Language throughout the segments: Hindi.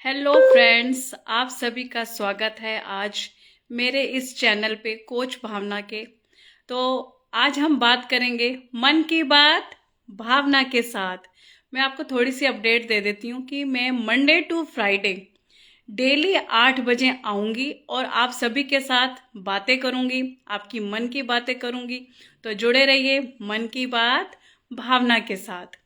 हेलो फ्रेंड्स, आप सभी का स्वागत है आज मेरे इस चैनल पे कोच भावना के। तो आज हम बात करेंगे मन की बात भावना के साथ। मैं आपको थोड़ी सी अपडेट दे देती हूँ कि मैं मंडे टू फ्राइडे डेली 8 बजे आऊँगी और आप सभी के साथ बातें करूँगी, आपकी मन की बातें करूँगी। तो जुड़े रहिए मन की बात भावना के साथ।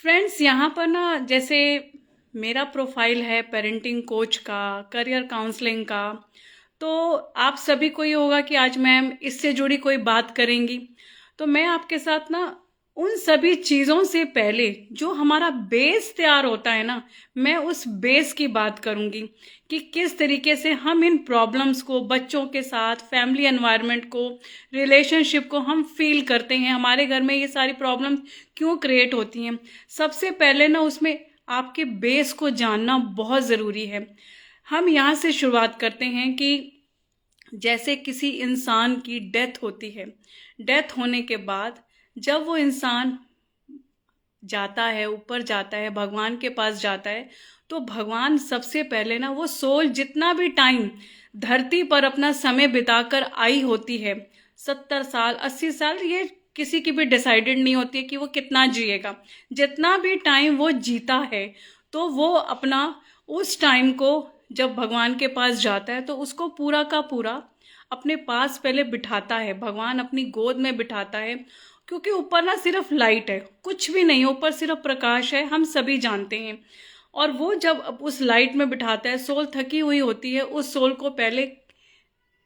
फ्रेंड्स, यहाँ पर ना जैसे मेरा प्रोफाइल है पेरेंटिंग कोच का, करियर काउंसलिंग का, तो आप सभी को ये होगा कि आज मैम इससे जुड़ी कोई बात करेंगी। तो मैं आपके साथ ना उन सभी चीज़ों से पहले जो हमारा बेस तैयार होता है ना, मैं उस बेस की बात करूंगी कि किस तरीके से हम इन प्रॉब्लम्स को बच्चों के साथ, फैमिली एनवायरनमेंट को, रिलेशनशिप को हम फील करते हैं। हमारे घर में ये सारी प्रॉब्लम्स क्यों क्रिएट होती हैं। सबसे पहले ना उसमें आपके बेस को जानना बहुत ज़रूरी है। हम यहाँ से शुरुआत करते हैं कि जैसे किसी इंसान की डेथ होती है, डेथ होने के बाद जब वो इंसान जाता है, ऊपर जाता है, भगवान के पास जाता है, तो भगवान सबसे पहले ना वो सोल जितना भी टाइम धरती पर अपना समय बिताकर आई होती है, 70 साल 80 साल, ये किसी की भी डिसाइडेड नहीं होती है कि वो कितना जिएगा। जितना भी टाइम वो जीता है तो वो अपना उस टाइम को जब भगवान के पास जाता है तो उसको पूरा का पूरा अपने पास पहले बिठाता है, भगवान अपनी गोद में बिठाता है। क्योंकि ऊपर ना सिर्फ लाइट है, कुछ भी नहीं, ऊपर सिर्फ प्रकाश है, हम सभी जानते हैं। और वो जब अब उस लाइट में बिठाता है, सोल थकी हुई होती है, उस सोल को पहले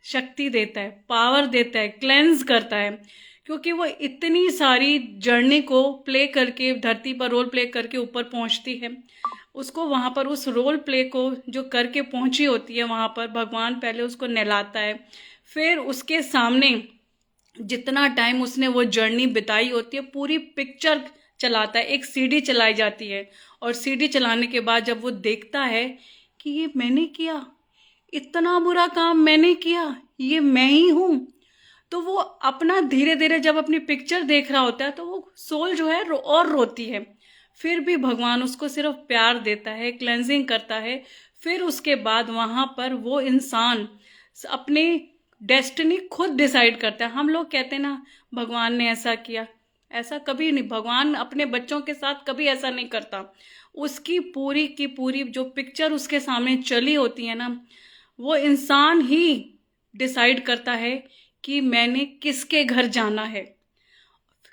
शक्ति देता है, पावर देता है, क्लेंज करता है। क्योंकि वो इतनी सारी जर्नी को प्ले करके धरती पर रोल प्ले करके ऊपर पहुंचती है, उसको वहां पर उस रोल प्ले को जो करके पहुंची होती है, वहां पर भगवान पहले उसको नहलाता है। फिर उसके सामने जितना टाइम उसने वो जर्नी बिताई होती है पूरी पिक्चर चलाता है, एक सीडी चलाई जाती है। और सीडी चलाने के बाद जब वो देखता है कि ये मैंने किया, इतना बुरा काम मैंने किया, ये मैं ही हूं, तो वो अपना धीरे धीरे जब अपनी पिक्चर देख रहा होता है तो वो सोल जो है और रोती है। फिर भी भगवान उसको सिर्फ प्यार देता है, क्लेंजिंग करता है। फिर उसके बाद वहां पर वो इंसान अपनी डेस्टिनी खुद डिसाइड करता है। हम लोग कहते हैं ना भगवान ने ऐसा किया, ऐसा कभी नहीं, भगवान अपने बच्चों के साथ कभी ऐसा नहीं करता। उसकी पूरी की पूरी जो पिक्चर उसके सामने चली होती है ना, वो इंसान ही डिसाइड करता है कि मैंने किसके घर जाना है।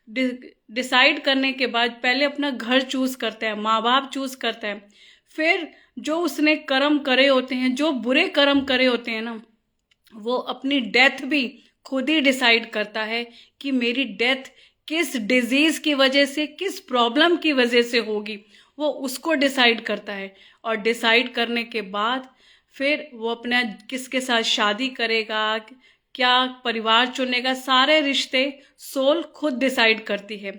डिसाइड करने के बाद पहले अपना घर चूज करता है, माँ बाप चूज करता है। फिर जो उसने कर्म करे होते हैं, जो बुरे कर्म करे होते हैं ना, वो अपनी डेथ भी खुद ही डिसाइड करता है कि मेरी डेथ किस डिजीज की वजह से, किस प्रॉब्लम की वजह से होगी, वो उसको डिसाइड करता है। और डिसाइड करने के बाद फिर वो अपना किसके साथ शादी करेगा, क्या परिवार चुनेगा, सारे रिश्ते सोल खुद डिसाइड करती है।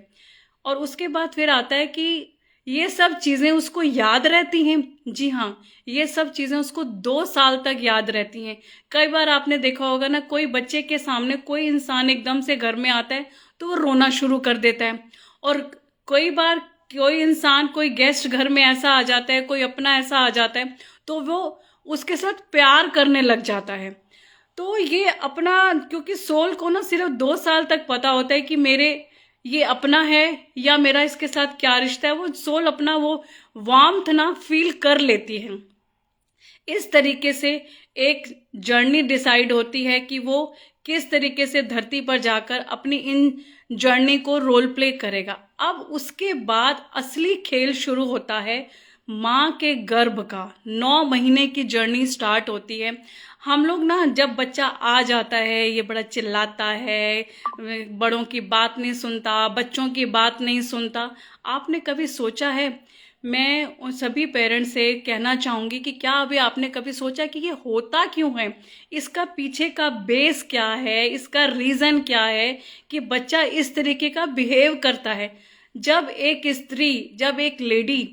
और उसके बाद फिर आता है कि ये सब चीजें उसको याद रहती हैं। जी हाँ, ये सब चीजें उसको 2 साल तक याद रहती हैं। कई बार आपने देखा होगा ना, कोई बच्चे के सामने कोई इंसान एकदम से घर में आता है तो वो रोना शुरू कर देता है। और कई बार कोई इंसान, कोई गेस्ट घर में ऐसा आ जाता है, कोई अपना ऐसा आ जाता है, तो वो उसके साथ प्यार करने लग जाता है। तो ये अपना, क्योंकि सोल को ना सिर्फ 2 साल तक पता होता है कि मेरे ये अपना है या मेरा इसके साथ क्या रिश्ता है, वो सोल अपना वो वार्मथ ना फील कर लेती है। इस तरीके से एक जर्नी डिसाइड होती है कि वो किस तरीके से धरती पर जाकर अपनी इन जर्नी को रोल प्ले करेगा। अब उसके बाद असली खेल शुरू होता है। माँ के गर्भ का 9 महीने की जर्नी स्टार्ट होती है। हम लोग ना, जब बच्चा आ जाता है, ये बड़ा चिल्लाता है, बड़ों की बात नहीं सुनता, बच्चों की बात नहीं सुनता। आपने कभी सोचा है, मैं उन सभी पेरेंट्स से कहना चाहूँगी कि क्या अभी आपने कभी सोचा कि ये होता क्यों है, इसका पीछे का बेस क्या है, इसका रीज़न क्या है कि बच्चा इस तरीके का बिहेव करता है। जब एक स्त्री, जब एक लेडी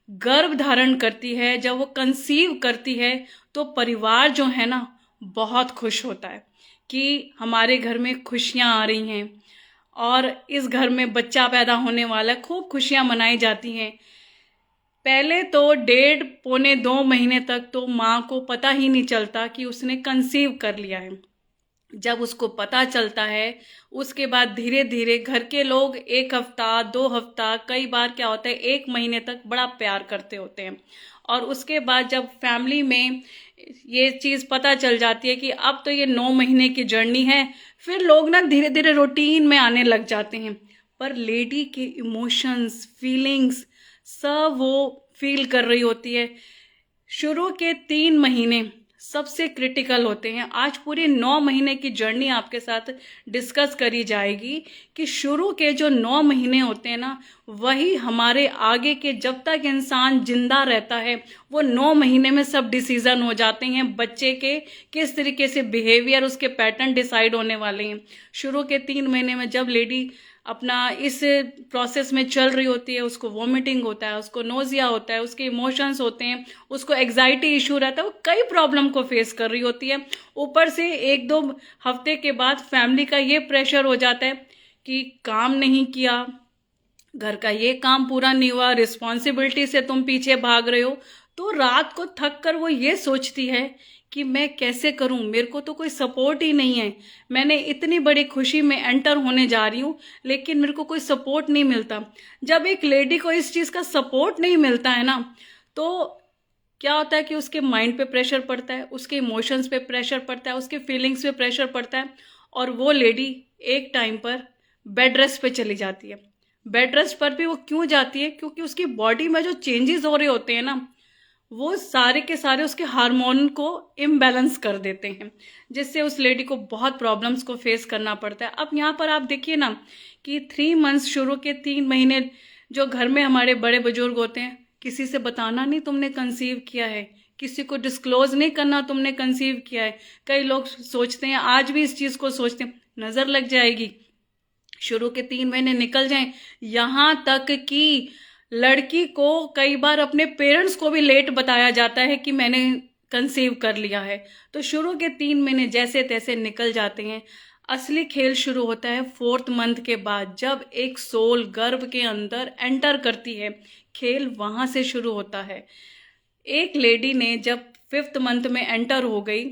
गर्भ धारण करती है, जब वो कंसीव करती है, तो परिवार जो है ना बहुत खुश होता है कि हमारे घर में खुशियाँ आ रही हैं और इस घर में बच्चा पैदा होने वाला है, खूब खुशियाँ मनाई जाती हैं। पहले तो 1.5 पौने 2 महीने तक तो माँ को पता ही नहीं चलता कि उसने कंसीव कर लिया है। जब उसको पता चलता है उसके बाद धीरे धीरे घर के लोग 1 हफ्ता 2 हफ्ता, कई बार क्या होता है 1 महीने तक बड़ा प्यार करते होते हैं। और उसके बाद जब फैमिली में ये चीज़ पता चल जाती है कि अब तो ये 9 महीने की जर्नी है, फिर लोग ना धीरे धीरे रूटीन में आने लग जाते हैं। पर लेडी के इमोशंस, फीलिंग्स सब वो फील कर रही होती है। शुरू के 3 महीने सबसे क्रिटिकल होते हैं। आज पूरी 9 महीने की जर्नी आपके साथ डिस्कस करी जाएगी कि शुरू के जो 9 महीने होते हैं ना, वही हमारे आगे के, जब तक इंसान जिंदा रहता है, वो 9 महीने में सब डिसीजन हो जाते हैं। बच्चे के किस तरीके से बिहेवियर, उसके पैटर्न डिसाइड होने वाले हैं। शुरू के 3 महीने में जब लेडी अपना इस प्रोसेस में चल रही होती है, उसको वॉमिटिंग होता है, उसको नोजिया होता है, उसके इमोशंस होते हैं, उसको एग्जाइटी इशू रहता है, वो कई प्रॉब्लम को फेस कर रही होती है। ऊपर से 1-2 हफ्ते के बाद फैमिली का ये प्रेशर हो जाता है कि काम नहीं किया, घर का ये काम पूरा नहीं हुआ, रिस्पॉन्सिबिलिटी से तुम पीछे भाग रहे हो। तो रात को थक कर वो ये सोचती है कि मैं कैसे करूं, मेरे को तो कोई सपोर्ट ही नहीं है। मैंने इतनी बड़ी खुशी में एंटर होने जा रही हूं, लेकिन मेरे को कोई सपोर्ट नहीं मिलता। जब एक लेडी को इस चीज़ का सपोर्ट नहीं मिलता है ना, तो क्या होता है कि उसके माइंड पे प्रेशर पड़ता है, उसके इमोशंस पे प्रेशर पड़ता है, उसके फीलिंग्स पे प्रेशर पड़ता है, और वो लेडी एक टाइम पर बेड रेस्ट पे चली जाती है। बेड रेस्ट पर भी वो क्यों जाती है? क्योंकि उसकी बॉडी में जो चेंजेस हो रहे होते हैं ना, वो सारे के सारे उसके हार्मोन को इम्बैलेंस कर देते हैं, जिससे उस लेडी को बहुत प्रॉब्लम्स को फेस करना पड़ता है। अब यहाँ पर आप देखिए ना कि 3 मंथ्स, शुरू के 3 महीने जो घर में हमारे बड़े बुजुर्ग होते हैं, किसी से बताना नहीं तुमने कंसीव किया है, किसी को डिस्क्लोज नहीं करना तुमने कंसीव किया है। कई लोग सोचते हैं, आज भी इस चीज़ को सोचते हैं, नज़र लग जाएगी, शुरू के 3 महीने निकल जाएं। यहाँ तक कि लड़की को कई बार अपने पेरेंट्स को भी लेट बताया जाता है कि मैंने कंसीव कर लिया है। तो शुरू के 3 महीने जैसे तैसे निकल जाते हैं। असली खेल शुरू होता है 4th मंथ के बाद, जब एक सोल गर्भ के अंदर एंटर करती है। खेल वहां से शुरू होता है। एक लेडी ने जब 5th मंथ में एंटर हो गई,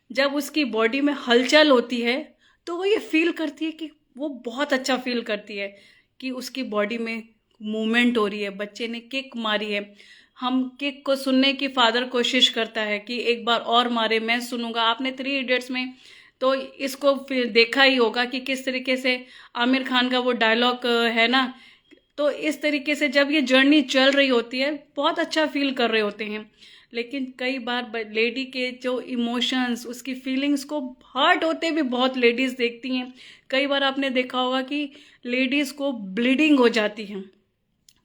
जब उसकी बॉडी में हलचल होती है, तो वो ये फील करती है कि वो बहुत अच्छा फील करती है कि उसकी बॉडी में मूवमेंट हो रही है, बच्चे ने किक मारी है। हम किक को सुनने की फादर कोशिश करता है कि एक बार और मारे, मैं सुनूंगा। आपने 3 इडियट्स में तो इसको फिर देखा ही होगा कि किस तरीके से आमिर खान का वो डायलॉग है ना। तो इस तरीके से जब ये जर्नी चल रही होती है, बहुत अच्छा फील कर रहे होते हैं। लेकिन कई बार लेडी के जो इमोशंस, उसकी फीलिंग्स को हर्ट होते भी बहुत लेडीज़ देखती हैं। कई बार आपने देखा होगा कि लेडीज़ को ब्लीडिंग हो जाती है।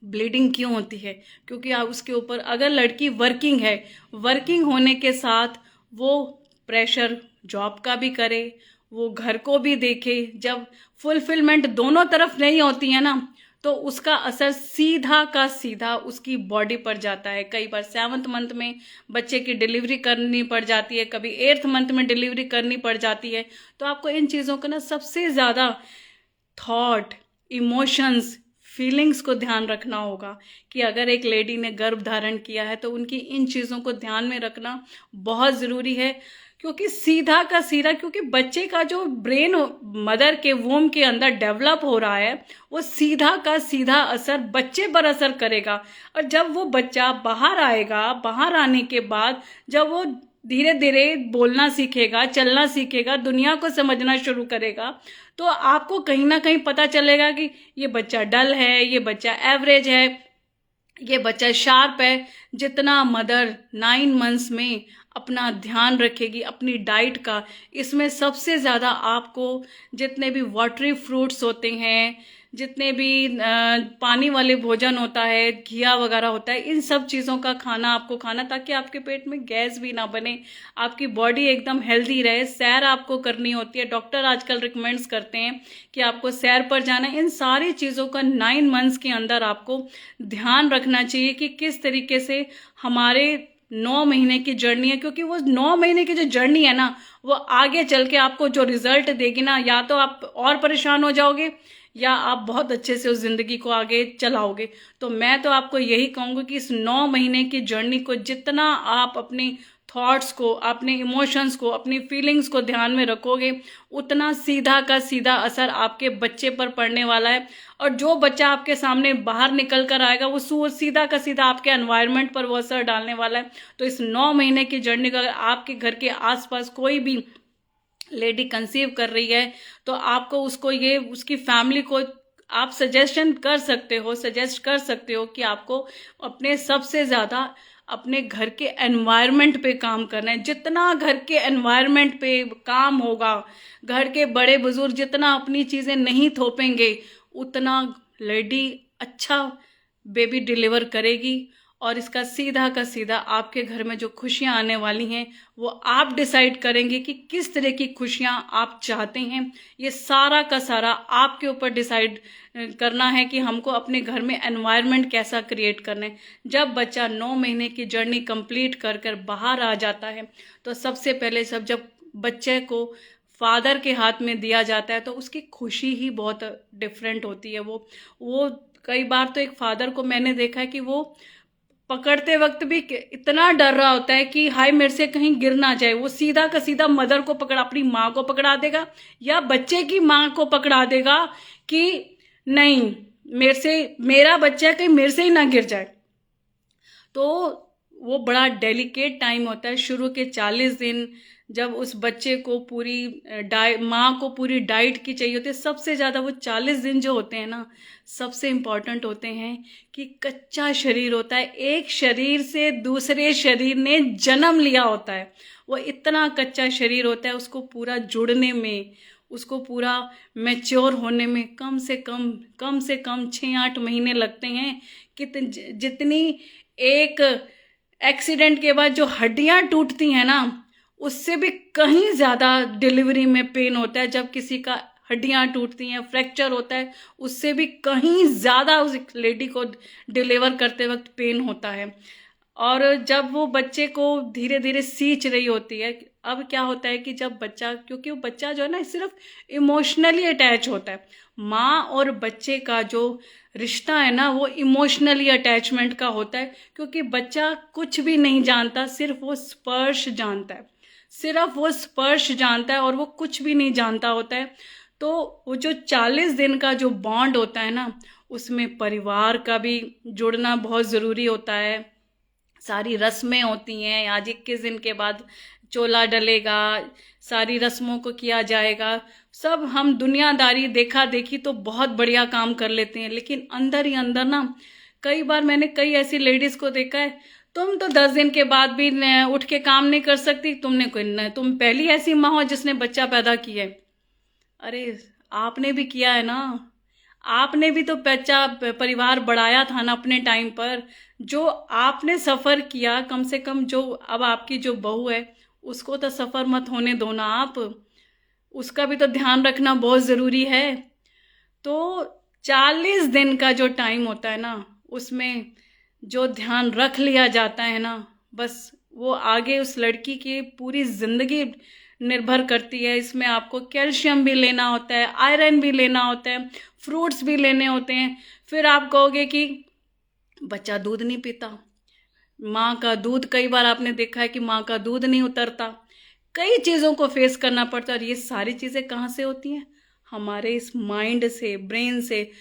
ब्लीडिंग क्यों होती है? क्योंकि आप उसके ऊपर, अगर लड़की वर्किंग है, वर्किंग होने के साथ वो प्रेशर जॉब का भी करे, वो घर को भी देखे, जब फुलफिलमेंट दोनों तरफ नहीं होती है ना, तो उसका असर सीधा का सीधा उसकी बॉडी पर जाता है। कई बार 7th मंथ में बच्चे की डिलीवरी करनी पड़ जाती है, कभी 8th मंथ में डिलीवरी करनी पड़ जाती है। तो आपको इन चीज़ों का ना सबसे ज़्यादा थॉट, इमोशंस, फीलिंग्स को ध्यान रखना होगा कि अगर एक लेडी ने गर्भ धारण किया है तो उनकी इन चीज़ों को ध्यान में रखना बहुत ज़रूरी है। क्योंकि सीधा का सीधा, क्योंकि बच्चे का जो ब्रेन मदर के वूम के अंदर डेवलप हो रहा है, वो सीधा का सीधा असर बच्चे पर असर करेगा। और जब वो बच्चा बाहर आएगा, बाहर आने के बाद जब वो धीरे धीरे बोलना सीखेगा, चलना सीखेगा, दुनिया को समझना शुरू करेगा, तो आपको कहीं ना कहीं पता चलेगा कि ये बच्चा डल है, ये बच्चा एवरेज है, ये बच्चा शार्प है। जितना मदर 9 मंथ्स में अपना ध्यान रखेगी अपनी डाइट का, इसमें सबसे ज़्यादा आपको जितने भी वाटरी फ्रूट्स होते हैं, जितने भी पानी वाले भोजन होता है, घिया वगैरह होता है, इन सब चीज़ों का खाना आपको खाना, ताकि आपके पेट में गैस भी ना बने, आपकी बॉडी एकदम हेल्दी रहे। सैर आपको करनी होती है, डॉक्टर आजकल रिकमेंड्स करते हैं कि आपको सैर पर जाना है। इन सारी चीज़ों का 9 मंथ्स के अंदर आपको ध्यान रखना चाहिए कि किस तरीके से हमारे 9 महीने की जर्नी है। क्योंकि वो 9 महीने की जो जर्नी है ना, वो आगे चल के आपको जो रिजल्ट देगी ना, या तो आप और परेशान हो जाओगे, या आप बहुत अच्छे से उस ज़िंदगी को आगे चलाओगे। तो मैं तो आपको यही कहूँगी कि इस 9 महीने की जर्नी को जितना आप अपनी थॉट्स को, अपने इमोशंस को, अपनी फीलिंग्स को ध्यान में रखोगे, उतना सीधा का सीधा असर आपके बच्चे पर पड़ने वाला है। और जो बच्चा आपके सामने बाहर निकल कर आएगा वो सीधा का सीधा आपके एनवायरनमेंट पर वो असर डालने वाला है। तो इस 9 महीने की जर्नी का अगर आपके घर के आसपास कोई भी लेडी कंसीव कर रही है तो आपको उसको ये उसकी फैमिली को आप सजेस्ट कर सकते हो कि आपको अपने सबसे ज़्यादा अपने घर के एनवायरनमेंट पे काम करना है। जितना घर के एनवायरनमेंट पे काम होगा, घर के बड़े बुजुर्ग जितना अपनी चीज़ें नहीं थोपेंगे, उतना लेडी अच्छा बेबी डिलीवर करेगी। और इसका सीधा का सीधा आपके घर में जो खुशियां आने वाली हैं वो आप डिसाइड करेंगे कि किस तरह की खुशियां आप चाहते हैं। ये सारा का सारा आपके ऊपर डिसाइड करना है कि हमको अपने घर में एनवायरनमेंट कैसा क्रिएट करना है। जब बच्चा 9 महीने की जर्नी कंप्लीट कर कर बाहर आ जाता है तो सबसे पहले जब बच्चे को फादर के हाथ में दिया जाता है तो उसकी खुशी ही बहुत डिफरेंट होती है। वो कई बार तो एक फादर को मैंने देखा है कि वो पकड़ते वक्त भी इतना डर रहा होता है कि हाय मेरे से कहीं गिर ना जाए। वो सीधा का सीधा मदर को अपनी माँ को पकड़ा देगा या बच्चे की माँ को पकड़ा देगा कि नहीं मेरा बच्चा कहीं मेरे से ही ना गिर जाए। तो वो बड़ा डेलिकेट टाइम होता है शुरू के 40 दिन, जब उस बच्चे को माँ को पूरी डाइट की चाहिए होती है। सबसे ज़्यादा वो 40 दिन जो होते हैं ना, सबसे इम्पॉर्टेंट होते हैं कि कच्चा शरीर होता है, एक शरीर से दूसरे शरीर ने जन्म लिया होता है। वो इतना कच्चा शरीर होता है, उसको पूरा जुड़ने में, उसको पूरा मैच्योर होने में कम से कम 6-8 महीने लगते हैं। जितनी एक एक्सीडेंट के बाद जो हड्डियां टूटती हैं ना, उससे भी कहीं ज़्यादा डिलीवरी में पेन होता है। जब किसी का हड्डियां टूटती हैं, फ्रैक्चर होता है, उससे भी कहीं ज़्यादा उस लेडी को डिलीवर करते वक्त पेन होता है। और जब वो बच्चे को धीरे धीरे सींच रही होती है, अब क्या होता है कि जब बच्चा, क्योंकि वो बच्चा जो है ना सिर्फ इमोशनली अटैच होता है, माँ और बच्चे का जो रिश्ता है ना वो इमोशनली अटैचमेंट का होता है। क्योंकि बच्चा कुछ भी नहीं जानता, सिर्फ वो स्पर्श जानता है और वो कुछ भी नहीं जानता होता है। तो वो जो 40 दिन का जो बॉन्ड होता है ना, उसमें परिवार का भी जुड़ना बहुत ज़रूरी होता है। सारी रस्में होती हैं, आज 21 दिन के बाद चोला डलेगा, सारी रस्मों को किया जाएगा। सब हम दुनियादारी देखा देखी तो बहुत बढ़िया काम कर लेते हैं, लेकिन अंदर ही अंदर ना कई बार मैंने कई ऐसी लेडीज को देखा है, तुम तो 10 दिन के बाद भी उठ के काम नहीं कर सकती, तुम पहली ऐसी माँ हो जिसने बच्चा पैदा किया है। अरे आपने भी किया है ना, आपने भी तो बच्चा परिवार बढ़ाया था ना अपने टाइम पर। जो आपने सफ़र किया, कम से कम जो अब आपकी जो बहू है उसको तो सफ़र मत होने दो ना आप, उसका भी तो ध्यान रखना बहुत ज़रूरी है। तो 40 दिन का जो टाइम होता है ना, उसमें जो ध्यान रख लिया जाता है ना, बस वो आगे उस लड़की की पूरी ज़िंदगी निर्भर करती है। इसमें आपको कैल्शियम भी लेना होता है, आयरन भी लेना होता है, फ्रूट्स भी लेने होते हैं। फिर आप कहोगे कि बच्चा दूध नहीं पीता, माँ का दूध, कई बार आपने देखा है कि माँ का दूध नहीं उतरता, कई चीज़ों को फेस करना पड़ता है। और ये सारी चीज़ें कहाँ से होती हैं? हमारे इस माइंड से, ब्रेन से।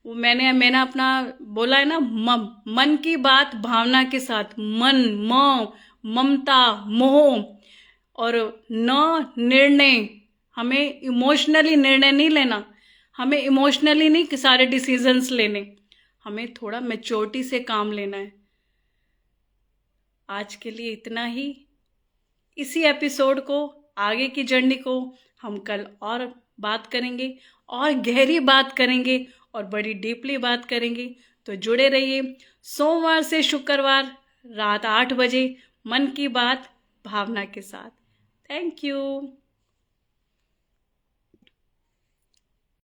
वो मैंने अपना बोला है ना, मन की बात भावना के साथ, ममता, मोह और निर्णय। हमें इमोशनली निर्णय नहीं लेना, हमें इमोशनली नहीं सारे डिसीजंस लेने, हमें थोड़ा मैच्योरिटी से काम लेना है। आज के लिए इतना ही। इसी एपिसोड को, आगे की जर्नी को हम कल और बात करेंगे, और गहरी बात करेंगे, और बड़ी डीपली बात करेंगे। तो जुड़े रहिए। सोमवार से शुक्रवार रात 8 बजे मन की बात भावना के साथ। Thank you.